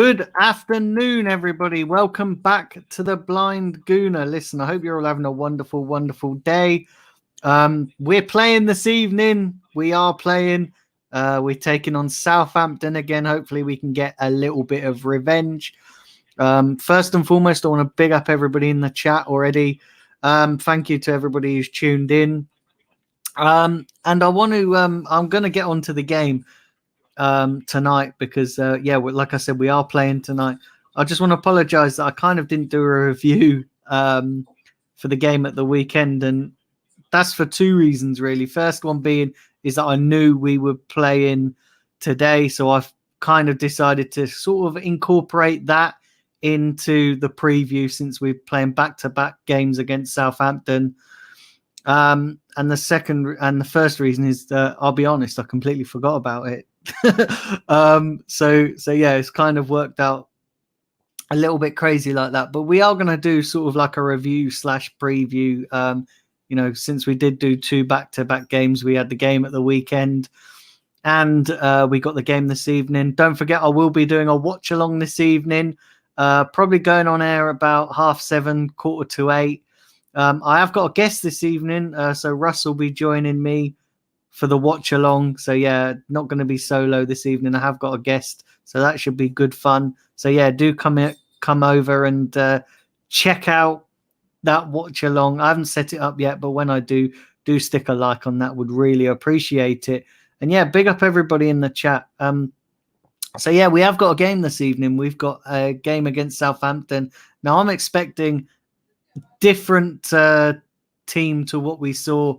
Good afternoon, everybody. Welcome back to the Blind Gooner. Listen, I hope you're all having a wonderful, wonderful day. We're playing this evening. We are playing. We're taking on Southampton again. Hopefully, we can get a little bit of revenge. First and foremost, I want to big up everybody in the chat already. Thank you to everybody who's tuned in. And I want to. I'm going to get onto the game tonight because like I said, we are playing tonight. I just want to apologize that I kind of didn't do a review for the game at the weekend, and that's for two reasons really. First one being is that I knew we were playing today, so I've kind of decided to sort of incorporate that into the preview since we're playing back-to-back games against Southampton. And the first reason is that I'll be honest, I completely forgot about it. So yeah, it's kind of worked out a little bit crazy like that, but we are going to do sort of like a review / preview. Since we did do two back-to-back games, we had the game at the weekend and we got the game this evening. Don't forget, I will be doing a watch along this evening, probably going on air about 7:30, 7:45. I have got a guest this evening, so Russ will be joining me for the watch along. So yeah, not going to be solo this evening. I have got a guest, so that should be good fun. So yeah, do come over and check out that watch along. I haven't set it up yet, but when I do stick a like on that, would really appreciate it. And yeah, big up everybody in the chat. So yeah, we have got a game this evening. We've got a game against Southampton. Now I'm expecting different team to what we saw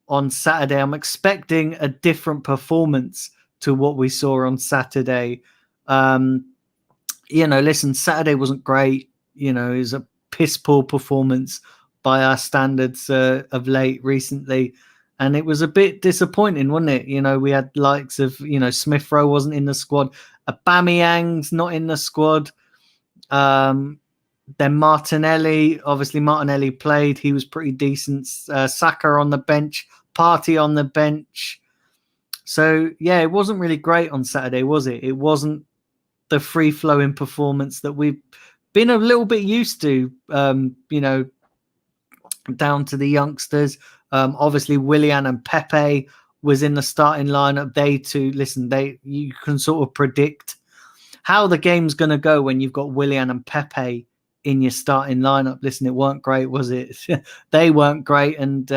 on Saturday. I'm expecting a different performance to what we saw on Saturday. Listen, Saturday wasn't great. It was a piss poor performance by our standards of late recently. And it was a bit disappointing, wasn't it? We had likes of, Smith Rowe wasn't in the squad. Aubameyang's not in the squad. Then Martinelli played. He was pretty decent. Saka on the bench. Partey on the bench. So, yeah, it wasn't really great on Saturday, was it? It wasn't the free-flowing performance that we've been a little bit used to, down to the youngsters. Obviously, Willian and Pepe was in the starting lineup. You can sort of predict how the game's going to go when you've got Willian and Pepe in your starting lineup. Listen, it weren't great, was it? They weren't great. And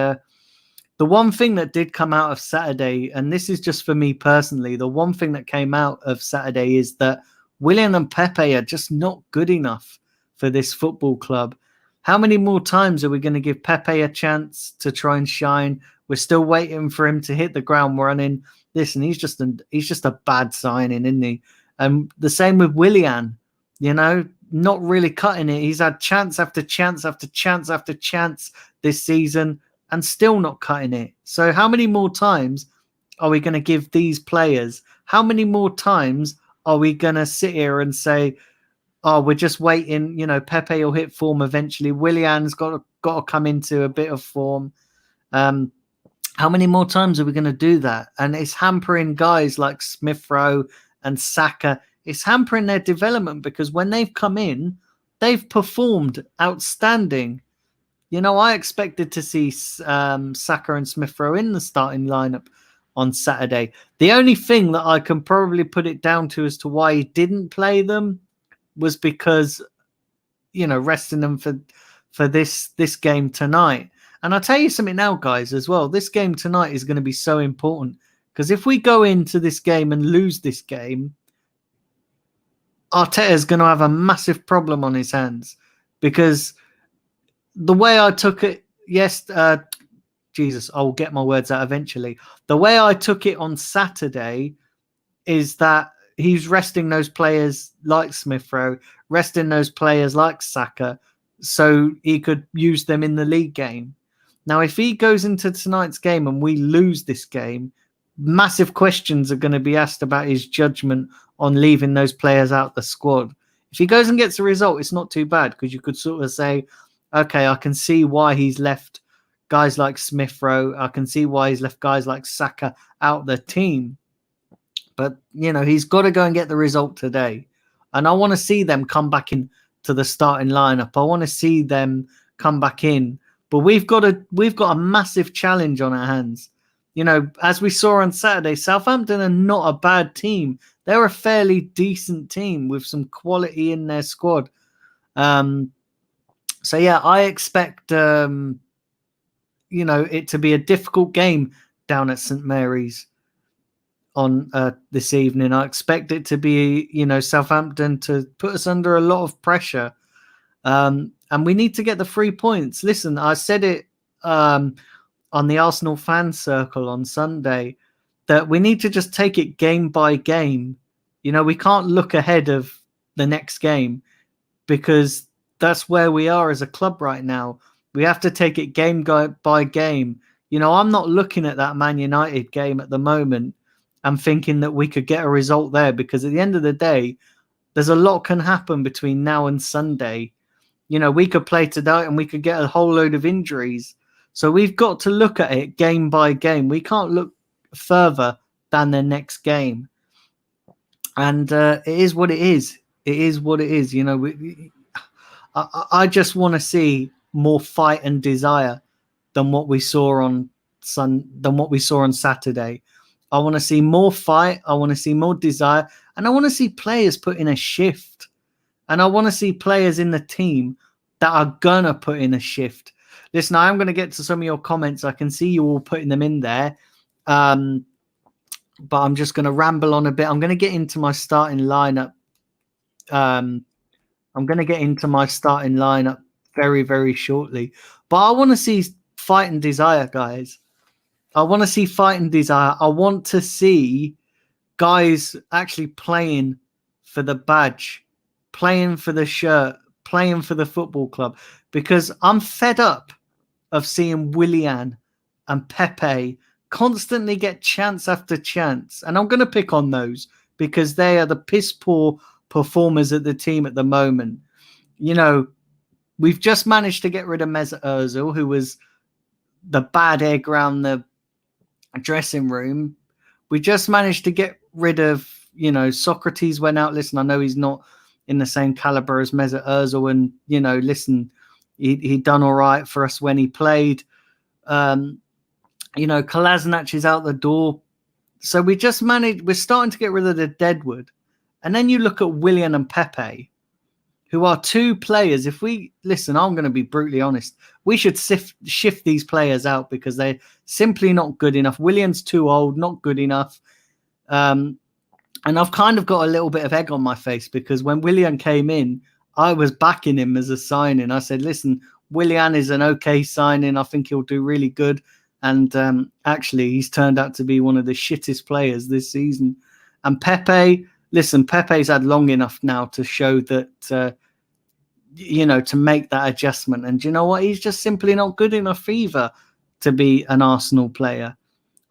the one thing that did come out of Saturday, and this is just for me personally, the one thing that came out of Saturday is that Willian and Pepe are just not good enough for this football club. How many more times are we going to give Pepe a chance to try and shine? We're still waiting for him to hit the ground running. Listen, he's just a bad signing, isn't he? And the same with Willian, not really cutting it. He's had chance after chance after chance after chance this season and still not cutting it. So how many more times are we going to give these players? How many more times are we going to sit here and say, oh, we're just waiting, Pepe will hit form eventually. Willian's got to come into a bit of form. How many more times are we going to do that? And it's hampering guys like Smith Rowe and Saka. It's hampering their development because when they've come in, they've performed outstanding. I expected to see Saka and Smith Rowe in the starting lineup on Saturday. The only thing that I can probably put it down to as to why he didn't play them was because, resting them for this game tonight. And I'll tell you something now, guys, as well. This game tonight is going to be so important because if we go into this game and lose this game, Arteta's going to have a massive problem on his hands because the way I took it, I'll get my words out eventually. The way I took it on Saturday is that he's resting those players like Smith Rowe, resting those players like Saka, so he could use them in the league game. Now, if he goes into tonight's game and we lose this game, massive questions are going to be asked about his judgment on leaving those players out the squad. If he goes and gets a result, it's not too bad because you could sort of say, okay, I can see why he's left guys like Smith Rowe. I can see why he's left guys like Saka out the team. But, he's got to go and get the result today. and I want to see them come back in to the starting lineup. I want to see them come back in. But we've got a massive challenge on our hands. You know, as we saw on Saturday, Southampton are not a bad team. They're a fairly decent team with some quality in their squad. So yeah, I expect you know, it to be a difficult game down at St Mary's on this evening. I expect it to be, you know, Southampton to put us under a lot of pressure. And we need to get the 3 points. Listen, I said it on the Arsenal fan circle on Sunday that we need to just take it game by game. You know, we can't look ahead of the next game because that's where we are as a club right now. We have to take it game by game. You know, I'm not looking at that Man United game at the moment and thinking that we could get a result there, because at the end of the day, there's a lot can happen between now and Sunday. You know, we could play today and we could get a whole load of injuries. So we've got to look at it game by game. We can't look further than the next game. And it is what it is. It is what it is. You know, I just want to see more fight and desire than what we saw on Saturday. I want to see more fight. I want to see more desire, and I want to see players put in a shift. And I want to see players in the team that are gonna put in a shift. Listen, I'm going to get to some of your comments. I can see you all putting them in there. But I'm just going to ramble on a bit. I'm going to get into my starting lineup. I'm going to get into my starting lineup very, very shortly. But I want to see fight and desire, guys. I want to see fight and desire. I want to see guys actually playing for the badge, playing for the shirt, playing for the football club, because I'm fed up of seeing Willian and Pepe constantly get chance after chance. And I'm going to pick on those because they are the piss poor performers at the team at the moment. You know, we've just managed to get rid of Mesut Ozil, who was the bad egg around the dressing room. We just managed to get rid of, you know, Socrates went out. Listen, I know he's not in the same caliber as Mesut Ozil, and, you know, listen, he done all right for us when he played. You know, Kolasinac is out the door. So we're starting to get rid of the deadwood. And then you look at Willian and Pepe, who are two players. If we listen, I'm going to be brutally honest. We should shift these players out because they're simply not good enough. Willian's too old, not good enough. And I've kind of got a little bit of egg on my face because when Willian came in, I was backing him as a signing. I said, listen, Willian is an okay signing. I think he'll do really good. And actually, he's turned out to be one of the shittest players this season. And Pepe, listen, Pepe's had long enough now to show that, you know, to make that adjustment. And you know what? He's just simply not good enough either to be an Arsenal player.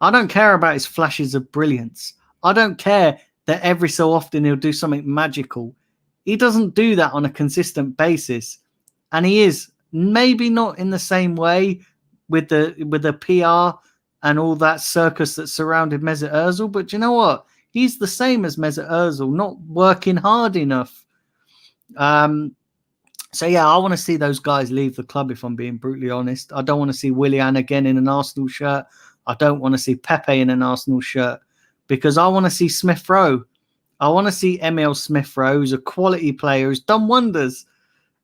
I don't care about his flashes of brilliance. I don't care that every so often he'll do something magical. He doesn't do that on a consistent basis. And he is maybe not in the same way with the PR and all that circus that surrounded Mesut Ozil. But you know what? He's the same as Mesut Ozil, not working hard enough. So, yeah, I want to see those guys leave the club, if I'm being brutally honest. I don't want to see Willian again in an Arsenal shirt. I don't want to see Pepe in an Arsenal shirt because I want to see Smith Rowe. I want to see Emil Smith Rowe, who's a quality player, who's done wonders.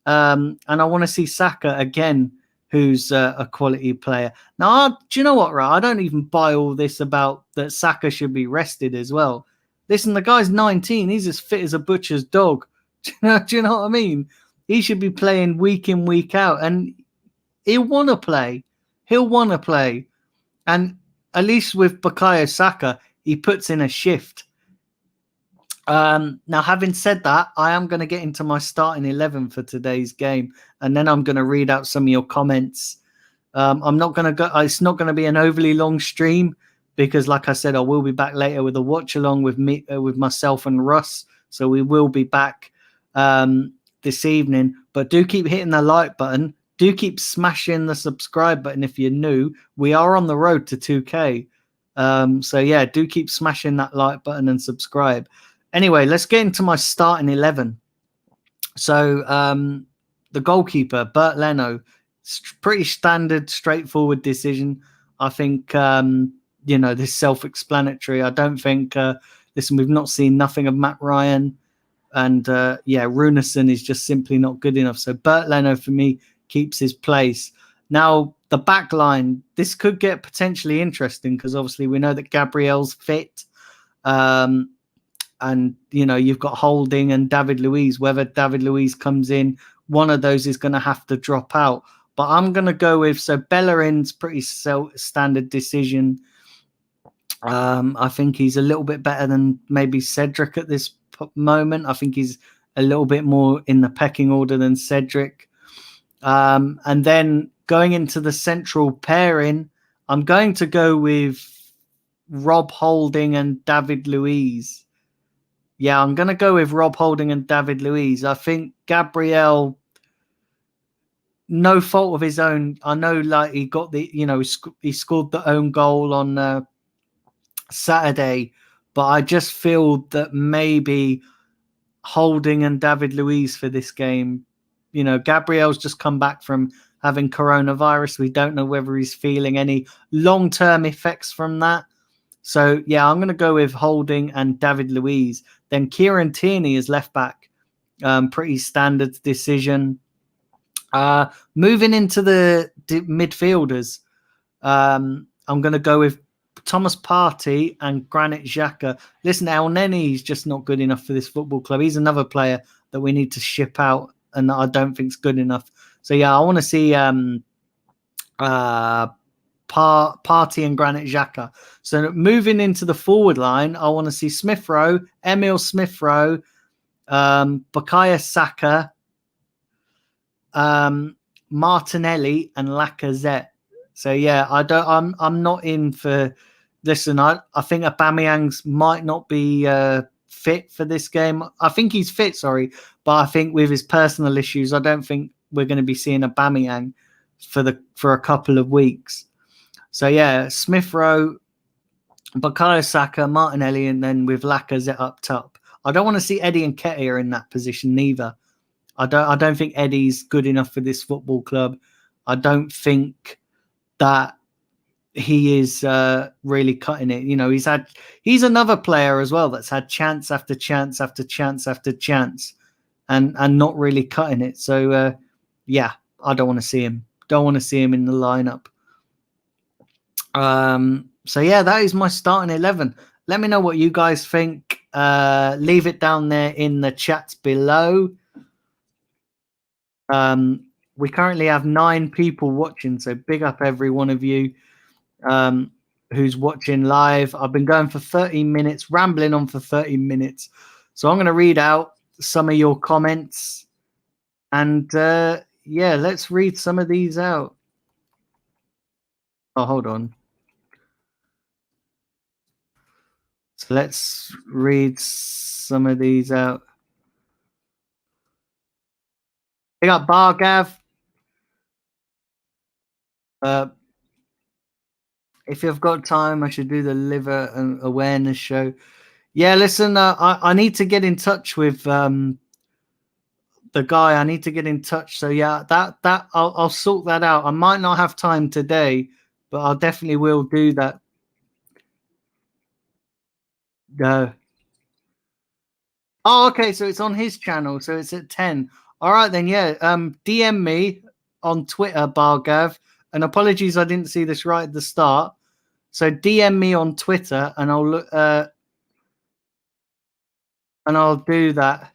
And I want to see Saka again, who's a quality player. Now, do you know what, right? I don't even buy all this about that Saka should be rested as well. Listen, the guy's 19. He's as fit as a butcher's dog. Do you know what I mean? He should be playing week in, week out. And he'll want to play. He'll want to play. And at least with Bukayo Saka, he puts in a shift. Now, having said that, I am going to get into my starting 11 for today's game, and then I'm going to read out some of your comments. I'm not going to go. It's not going to be an overly long stream because, like I said, I will be back later with a watch along with me, with myself and Russ. So we will be back this evening. But do keep hitting the like button. Do keep smashing the subscribe button if you're new. We are on the road to 2K. So yeah, do keep smashing that like button and subscribe. Anyway, let's get into my starting 11. So the goalkeeper, Bert Leno, pretty standard, straightforward decision. I think, this self-explanatory. I don't think, listen, we've not seen nothing of Matt Ryan. And, Runason is just simply not good enough. So Bert Leno, for me, keeps his place. Now, the back line, this could get potentially interesting because obviously we know that Gabriel's fit. And you've got Holding and David Luiz. Whether David Luiz comes in, one of those is going to have to drop out. But I'm going to go with, so Bellerin's pretty standard decision. I think he's a little bit better than maybe Cedric at this moment. I think he's a little bit more in the pecking order than Cedric. And then going into the central pairing, I'm going to go with Rob Holding and David Luiz. Yeah, I'm going to go with Rob Holding and David Luiz. I think Gabriel, no fault of his own. I know, like, he got he scored the own goal on Saturday, but I just feel that maybe Holding and David Luiz for this game. Gabriel's just come back from having coronavirus. We don't know whether he's feeling any long-term effects from that. So, yeah, I'm going to go with Holding and David Luiz. Then Kieran Tierney is left back. Pretty standard decision. Moving into the midfielders, I'm going to go with Thomas Partey and Granit Xhaka. Listen, El Neni is just not good enough for this football club. He's another player that we need to ship out and that I don't think is good enough. So, yeah, I want to see Partey and Granit Xhaka. So moving into the forward line, I want to see Smith Rowe, Emil Smith Rowe, Bukayo Saka, Martinelli, and Lacazette. So yeah, I'm not in for. Listen, I think Aubameyang's might not be fit for this game. I think he's fit, but I think with his personal issues, I don't think we're going to be seeing Aubameyang for a couple of weeks. So yeah, Smith Rowe, Bukayo Saka, Martinelli, and then with Lacazette up top. I don't want to see Eddie Nketiah in that position neither. I don't think Eddie's good enough for this football club. I don't think that he is really cutting it. He's another player as well that's had chance after chance after chance after chance, and not really cutting it. So yeah, I don't want to see him. Don't want to see him in the lineup. So yeah, that is my starting 11. Let me know what you guys think. Leave it down there in the chats below. We currently have 9 people watching, so big up every one of you who's watching live. I've been going for 30 minutes, rambling on for 30 minutes. So I'm going to read out some of your comments. And yeah, let's read some of these out. Oh, hold on. So let's read some of these out. We got Bargav. If you've got time, I should do the liver awareness show. Yeah, listen, I need to get in touch with the guy. I need to get in touch. So yeah, that I'll sort that out. I might not have time today, but I definitely will do that. Oh, okay. So it's on his channel. So it's at 10. All right, then. Yeah. DM me on Twitter, Bargav. And apologies, I didn't see this right at the start. So DM me on Twitter, and I'll look. And I'll do that.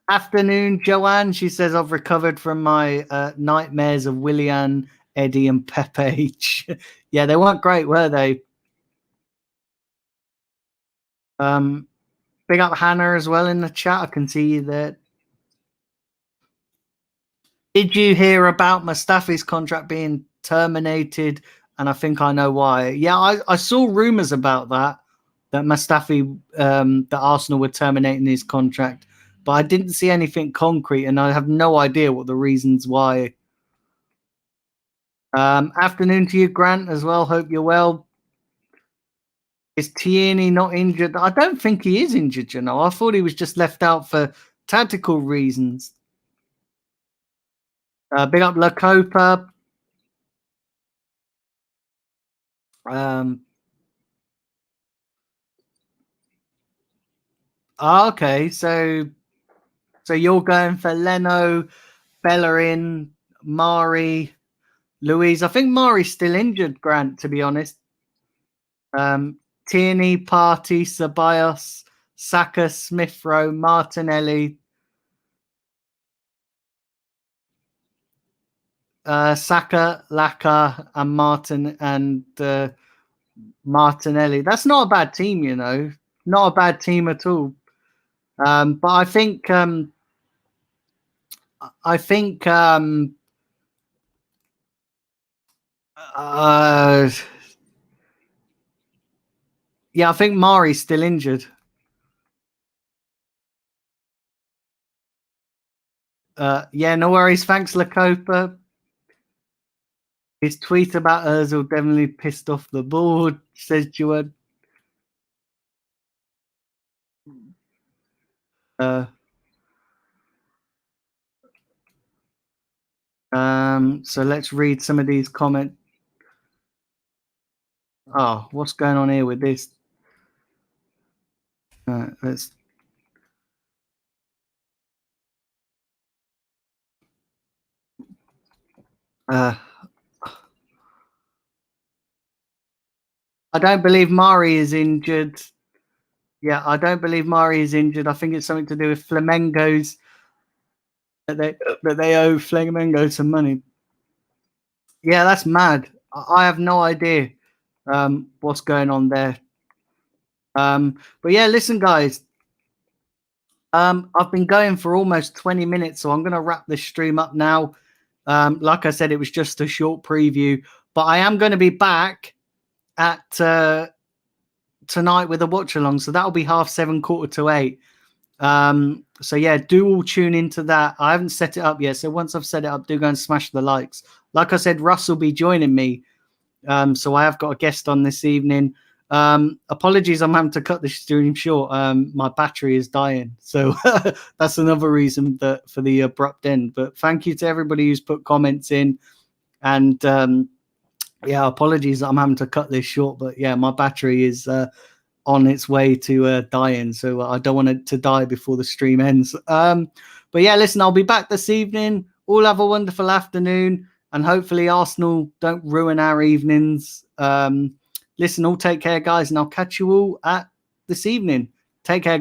Afternoon, Joanne. She says I've recovered from my nightmares of Willian, Eddie, and Pepe. Yeah, they weren't great, were they? Big up Hannah as well in the chat. I can see you there. Did you hear about Mustafi's contract being terminated? And I think I know why. Yeah, I saw rumors about that Mustafi, that Arsenal were terminating his contract, but I didn't see anything concrete, and I have no idea what the reasons why. Afternoon to you, Grant, as well. Hope you're well. Is Tierney not injured? I don't think he is injured, you know. I thought he was just left out for tactical reasons. Big up La Copa. Um, okay, so you're going for Leno, Bellerin, Mari, Louise. I think Mari's still injured, Grant, to be honest. Um, Tierney, Party, Ceballos, Saka, Smith Rowe, Martinelli, Saka, Laka, and Martinelli. That's not a bad team, you know. Not a bad team at all. But I think uh, yeah, I think Mari's still injured. Yeah, no worries. Thanks, Lacopa. His tweet about Ozil definitely pissed off the board, says Juan. Uh, so let's read some of these comments. Oh, what's going on here with this? Let's. I don't believe Mari is injured. Yeah, I don't believe Mari is injured. I think it's something to do with Flamengo's that they owe Flamengo some money. Yeah, that's mad. I have no idea what's going on there. But yeah, listen, guys. I've been going for almost 20 minutes, so I'm going to wrap this stream up now. Like I said, it was just a short preview, but I am going to be back at tonight with a watch along, so that'll be 7:30, 7:45. So yeah, do all tune into that. I haven't set it up yet, so once I've set it up, do go and smash the likes. Like I said, Russ will be joining me. So I have got a guest on this evening. Apologies, I'm having to cut this stream short. My battery is dying, so that's another reason that for the abrupt end. But thank you to everybody who's put comments in, and yeah, apologies, I'm having to cut this short. But yeah, my battery is on its way to dying, so I don't want it to die before the stream ends. But yeah, listen, I'll be back this evening. All have a wonderful afternoon, and hopefully Arsenal don't ruin our evenings. Listen, all take care, guys, and I'll catch you all at this evening. Take care.